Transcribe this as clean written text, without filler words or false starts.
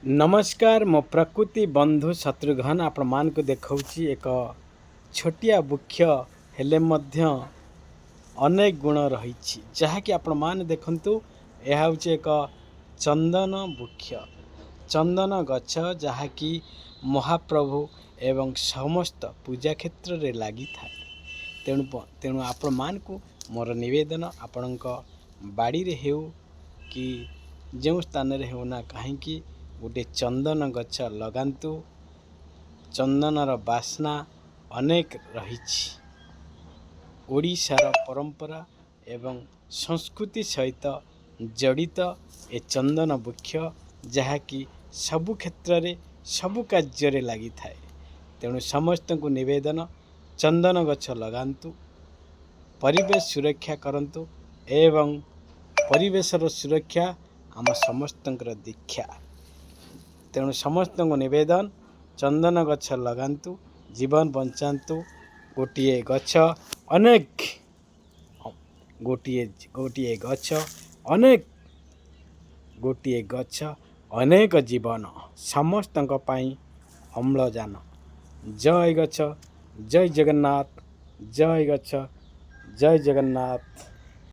नमस्कार मो प्रकृति बंधु शत्रुघ्न आपण मान को देखौछि एक छोटिया वृक्ष हेले मध्य अनेक गुण रही जहाँकि आपण मान देखंतु यह हूँ एक चंदन वृक्ष चंदन गछ जहाँकि महाप्रभु एवं समस्त पूजा क्षेत्र रे लगी था। तेणु आपण मान को मोर निवेदन आपण बाड़ी रे हेउ कि जो स्थान रे होना कहीं गोटे चंदन गछ लगांतु। चंदनर बास्ना अनेक रही ओडिशार परंपरा एवं संस्कृति सहित जड़ित ए चंदन वृक्ष जहाँकि सबु क्षेत्र रे सबु कार्य लगी थाए। तेणु समस्त को निवेदन चंदन गछ लगांतु, परिवेश सुरक्षा करंतु एवं परिवेशर सुरक्षा आम समस्तंकर दीक्षा। तेणु समस्त को निवेदन चंदन गछ लगांतु, जीवन बंचातु। गोटिए गछ अनेक गोटिए गछ अनेक गोटिए गछ अनेक जीवन समस्त अम्लजान। जय गछ जय जगन्नाथ, जय गछ जय जगन्नाथ।